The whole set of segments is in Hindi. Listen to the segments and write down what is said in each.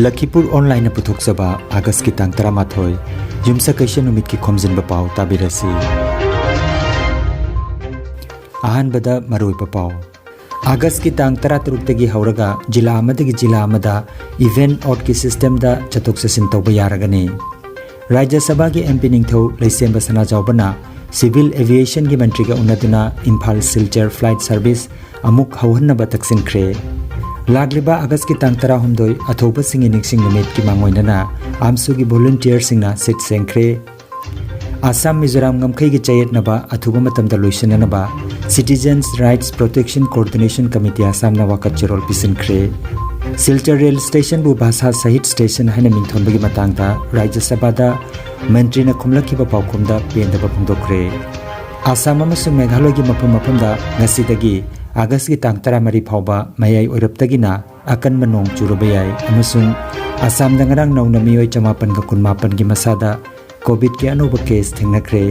लखीपुर ऑनलाइन पुथोक्सबा आगस्ट की तांग 13 युमसकैसे नुमित की खोमजिन पाव ताबिरसी अहानबदा मरोइबा पाव आगस्ट की तांग 13 हौरगा जिला जिला इवेंट आउट की सिस्टम दा चतोक चसिन तौबा यारगनी राज्य सभा की एमपी निंगथौ लैसेंब सनाजावबना सिविल एविएशन की मंत्री का उन्नतुना इम्फाल सिलचर फ्लाइट सर्विस अमुक हौहन्नबा तकसिनख्रे लाग्लिबा अगस्त की तांग 13 अथौबा सिंगी निक्सिंग नुमित की मांगोइनना आमसु की वॉलंटियर सिंगना सिट सेंख्रे आसाम मिजोराम गमखै की चयेतनबा अथुबा मतमदा लोइसननबा citizens rights protection coordination committee Assam ना वाकत चेरोल पिसिनख्रे सिलचर रेल स्टेशन बु भाषा सहित स्टेशन है मिंथोनबगी मतंगदा राज्य सभा मंत्री ने खुमलखिबा पाउखुमदा पेंदबा फोंदोखरे आसाम अमसुंग मेघालय की मफमदा ngasiदगी आगस्ट की तांग 13 फाउबा मयाई ओरबतगिना अकनबा नोंग चुरबा याय अमसुंग आसाम दंगरांग नौना मियोय 54 की मसादा कोविड के अनोबा केस थेंगनख्रे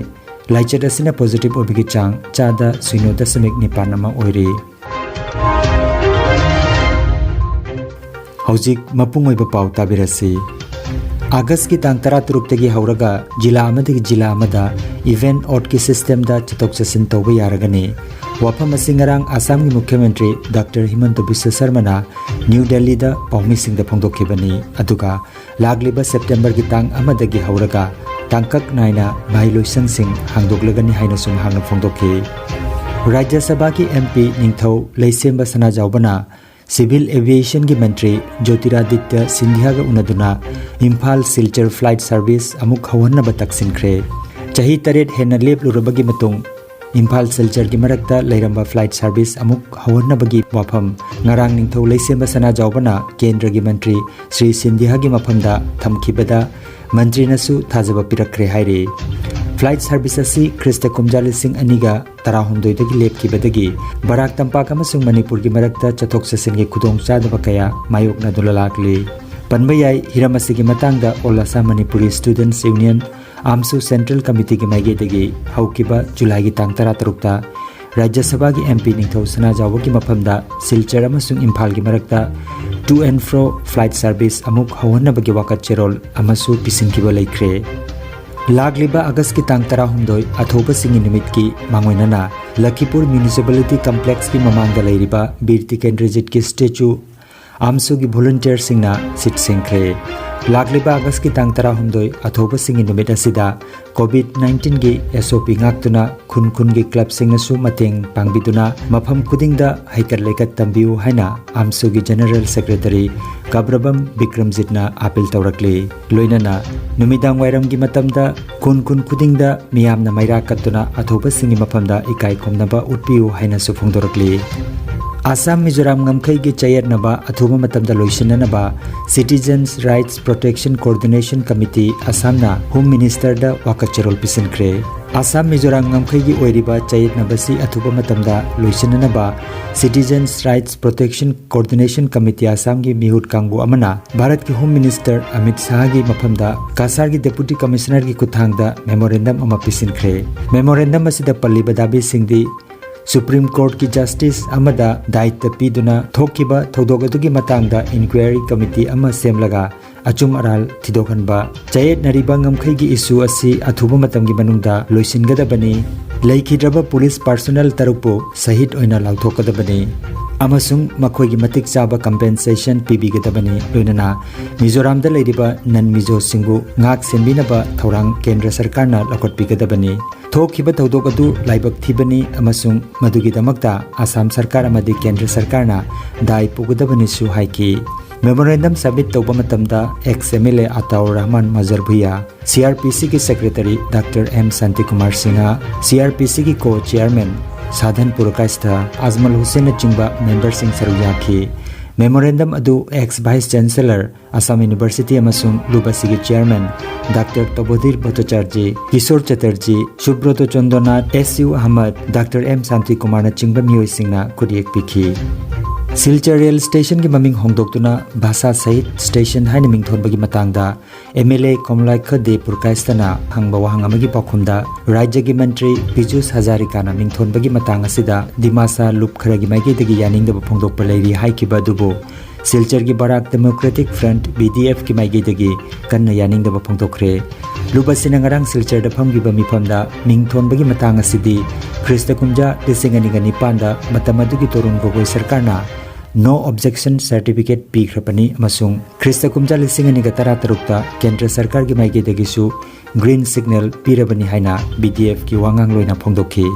लाइचर असिना पॉजिटिव ओबिगी चांग चादा 0.9 अमा ओइरे हौजिक मपुंग ओइबा पाउ ताबिरसी आगस्ट की तांग 13 हौरगा जिला इवेंट आउट की सिस्टम दा चतोक चसिन तौबा यारगनी वाफम असिंगरांग आसाम की मुख्यमंत्री डॉक्टर हिमंत बिश्व शर्मा न्यू दिल्ली दा पाउमिसिंग दा फोंदोखिबनी अदुगा लागलिबा सेप्टेम्बर की तांग अमदगी हौरगा तांकक नायना भाईलोइसन सिंह हांदोकलगनी हाइना सुम हांगना फोंदोखि राज्य सभा की एमपी निंगथौ लैसेंब सनाजावबना सिविल एविएशन की मंत्री ज्योतिरादित्य सिंधिया का उन्नदुना इम्फाल सिलचर फ्लाइट सर्विस अमुक हौहन्नबा तकसिनख्रे चही 3 हेन्ना लेपलुरबगी मतुंग इम्फाल सिलचर की मरक्ता लैरंबा फ्लाइट सर्विस अमुक हौहन्नबगी वाफम ngarang निंगथौ लैसेंब सनाजावबना केंद्र की मंत्री श्री सिंधिया की मफमदा थमखिबदा मंत्री नसु थाजबा पिरक्रे हाइरे फ्लाइट सर्विस असी ख्रिस्ट कुमजा 2019 लेपखिबदगी बराक तंपाक अमसुंग मणिपुर की मरक्ता चथोक चसिन की खुदोंग चादबा कया मायोकना दुलालाकली पनबा याय हिरम असिगी मतंगदा all Assam Manipuri students union AMSU central committee की माइगेदगी हौकिबा जुलाई की तांग 13 राज्य सभा की एमपी निंगथौ सनाजाव की मफमदा सिलचर अमसुंग इम्फाल की मरक्ता to and fro flight service अमुक हौहन्नबगी वाकत चेरोल अमसु पिसिनखिबा लैख्रे लागलिबा अगस्त की तांग 13 अथौबा सिंगी नुमित की मांगोइनना लखीपुर म्युनिसिपलिटी कम्प्लेक्स की ममांगदा लैरिबा वीर तिकेंद्रजीत की स्टेचू आमसु की वॉलंटियर सिंगना सिट सेंख्रे लागलिबा अगस्त की तांग 13 अथौबा सिंगी नुमित असिदा कोविड-19 की एसओपी गाक्तुना खुन की क्लब सिंगनसु मतेंग पांगबिदुना मफम खुदिंगदा हाइकर लेकत तंबिउ हाइना आमसु की जनरल सेक्रेटरी काब्रबम विक्रमजितना अपील तौरकले लोइनना नुमिदांग वाइरम की मतमदा खुन खुदिंगदा मियामना माइरा कत्तुना अथौबा सिंगी मफमदा इकाई खोमनबा उटपिउ हाइना सुफुंगदोरकले आसाम मिजोराम गमखै की चयेतनबा अथुबा मतमदा लोइसननबा citizens rights protection coordination committee आसामना होम मिनिस्टर दा वाकचेरोल पिसिनख्रे आसाम मिजोराम गमखै की ओइरिबा चयेतनबसी अथुबा मतमदा लोइसननबा citizens rights protection coordination committee Assam की मिहुट कांगबु अमना भारत के होम मिनिस्टर अमित शाह की मफमदा कासार की डेप्यूटी कमिश्नर की कुथांगदा मेमोरेंडम अमा पिसिनख्रे मेमोरेंडम असिदा पल्लिबा दाबी सिंगदी सुप्रीम कोर्ट की जस्टिस अमदा दायित्व पीदुना थोकिबा थौदोक अदुगी मतंगदा इंक्वायरी कमिटी अमा सेमलगा अचुम अराल थिदोखनबा चयेत नरिबा ngमखै की इशू असी अथुबा मतंगी मनुंगदा लोइसिनगदबनी लैखिद्रबा पुलिस पर्सनल तरुपो सहित ओइना लाउथोकदबनी अमसुंग मखोई की मतिक चाबा कंपेंसेशन पीबीगदबनी लोइनना मिजोराम दा लैरिबा नन मिजो सिंगु ngak सेनबिनबा थौरांग केंद्र सरकार ना लखोटपीगदबनी थोकिबा थौदोक अदु लाइबक थिबनी अमसुंग मदुगिदमक्ता आसाम सरकार अमदि केंद्र सरकार ना दाय पुगदबनी सु हाइकी मेमोरेंडम सबमिट तौबा मतमदा ex MLA Ataur Rahman Mazar Bhuiya CRPC की secretary doctor M Shanti Kumar Sinha CRPC की को चेयरमैन साधन पुरकास्थ आजमल हुसैन चिंबा मेंबर सिंह सरुयाखी मेमोरेंडम अदु ex vice chancellor Assam university अमसुंग लुबसी की chairman doctor Tapodhir Bhattacharya Kishore Chatterjee Subrata Chandranath S U Ahmed doctor M Shanti Kumar चिंबा मियोय सिंगना खुदियक पिखी सिलचर रेल स्टेशन की ममिंग होंदोक्तुना भाषा सहित स्टेशन हाइना मिंगथोनबगी मतंगदा एमएलए कमलाइख दे पुरकाइस्तना हंगबा वहांग अमगी पाखुमदा राज्य की मंत्री पीयूष हजारिकाना मिंगथोनबगी मतंग असिदा दिमासा लुप खरगी माइगेदगी यानिंगदबा फोंदोकपा लैरि हाइकिबा दुबो सिलचर की बराक डेमोक्रेटिक फ्रंट BDF की माइगेदगी कन्ना यानिंगदबा फोंदोखरे लुबसिना ngarang सिलचर दा फमगिबा मिफमदा मिंगथोनबगी matang asidi ख्रिस्ट कुमजा 2009 दा मतम अदुगी तोरुन गोगोई सरकारना नो ऑब्जेक्शन सर्टिफिकेट पीख्रपनी अमसुंग ख्रिस्त कुमजा 2013 ता केंद्र सरकार की माइगेदगिसु ग्रीन सिग्नल पीरबनी हाइना BDF की वांगांग लोइना फोंदोखी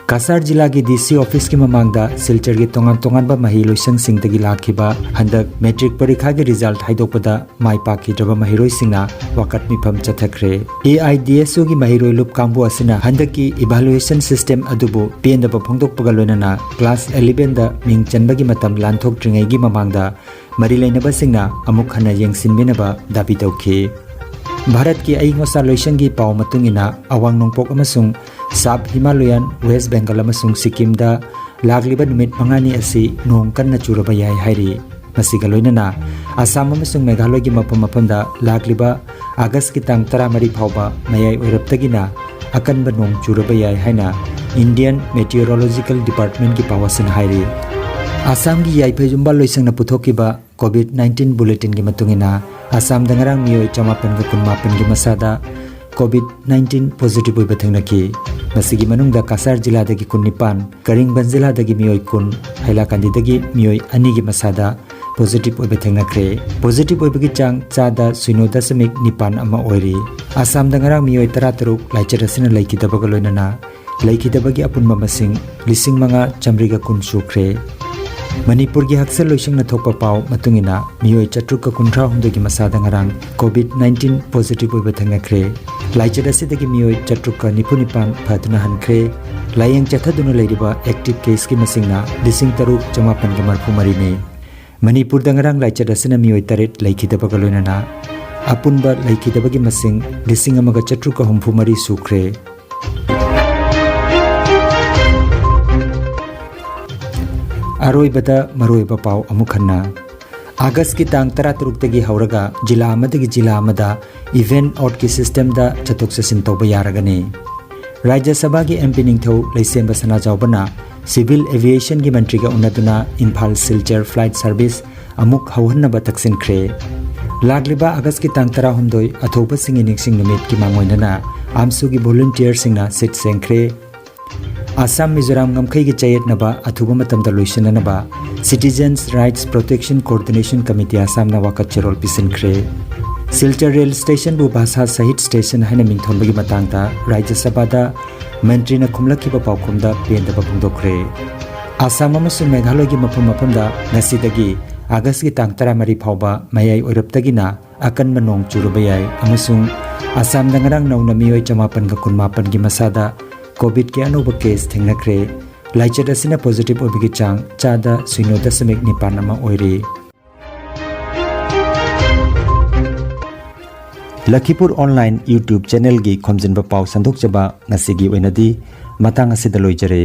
कासार जिला की DC ऑफिस की ममांगदा सिलचर की तोंगान मही लोइसंग सिंगदगी लाखिबा हंदक मैट्रिक परीक्षा के रिजल्ट हाइदोकपदा माइ पाखिद्रबा महिरोइ सिंगना वाकत मिफम चथखरे AIDSO की महिरोइ लुप कांबु असिना हंदक की इवैल्यूएशन सिस्टम अदुबु पेंदबा फोंदोकपगा लोइनना क्लास 11 दा मिंग चनबगी मतम लानथोक्ट्रिंगैगी ममांगदा मरि लैनबा सिंगना अमुक हना येंगसिनबेनबा दाबी तौखी भारत की अइंगोसा लोइसंगी पाव मतुंगिना अवांग नोंपोक अमसुंग साब हिमालयन वेस्ट बेंगल अमसुंग सिक्किम दा लागलिबा नुमित मंगानी असि नोंग कन्ना चुरबा याय हाइरि मसिगा लोइनना आसाम अमसुंग मेघालय की मफमदा लागलिबा अगस्त की तांग 13 फावबा मयाय ओइरबतगिना अकनबा नोंग चुरबा याय हाइना इंडियन मेटियोरोलॉजिकल डिपार्टमेंट की पावसन हाइरि आसाम की याइफेजुंबा लोइसंगना पुथोकिबा COVID-19 बुलेटिन की मतुंगिना आसाम दंगरांग मियोय 419 की मसादा COVID-19 पॉजिटिव ओइबा थेंगनाखी मसिगी मनुंगदा कासार जिला दगी 19 करिंगबन जिला दगी मियोय 10 हैलाकांदी दगी मियोय 2 की मसादा पॉजिटिव ओइबा थेंगनाखरे पॉजिटिव ओइबगी चांग चादा 0.9 अमा ओइरी आसाम दंगरांग मियोय 13 लाइचरसिना लैखिदबगा लोइनना लैखिदबगी अपुनबा मसिंग 5,910 सुख्रे मणिपुर की हक्सल लोइसंगना थोपा पाव मतुंगिना मियोय 419 की मसादा ngarang COVID-19 पॉजिटिव ओइबा थेंगनाखरे लाइचर असिदगी मियोय 495 फादुना हनखरे लायंग चथदुना लैरिबा एक्टिव केस की मसिंगना 3,930 ने मणिपुर दंगरांग लाइचर असिना मियोय 8 लैखिदबगा लोइनना अपुनबा लैखिदबगी मसिंग 1,430 सुख्रे अरोइबदा मरोइबा पाव अमुखन्ना अगस्त की तांग 13 तगी हौरगा जिला अमदगी जिला अमदा इवेंट आउट की सिस्टम दा चतुक ससिन तौबा यारगने राज्य सभा की MP निंगथौ लैसेंबा सना जावबना सिविल एविएशन की मंत्री का उन्नतुना इम्फाल सिलचर फ्लाइट सर्विस अमुक हौहन्नबा तक्सिनख्रे लागलिबा अगस्त की तांग 13 अथौबा सिंग निक्सिंग नुमित की मांगोइनना आमसु की वॉलंटियर सिंगना सिट सेंख्रे आसाम मिजोराम गमखै की चयेतनबा अथुबा मतमदा लोइसननबा citizens rights protection coordination committee Assam ना वाकत चेरोल पिसिनख्रे सिलचर रेल स्टेशन बु भाषा सहित स्टेशन हैना मिंथोनबगी मतंगता राज्य सभा दा मंत्री ना खुमलखिबा पावखुमदा पेंदबा फोंदोखरे आसाम अमसुंग मेघालय की मफमदा ngasiदगी अगस्त की तांग 13 फावबा मयाय ओइरबतगिना अकनबा नोंग चुरबा याय अमसुंग आसाम दंगरांग नौना मियोय 419 की मसादा कोविड के अनोबा केस थेंगनाख्रे लाइचर असिना पॉजिटिव ओइबगी चांग चादा 0.9 अमा ओइरी लखीपुर ऑनलाइन YouTube चैनल की खोमजिनबा पाव संदोकजबा ngasi gi oinadi matang asida loijare।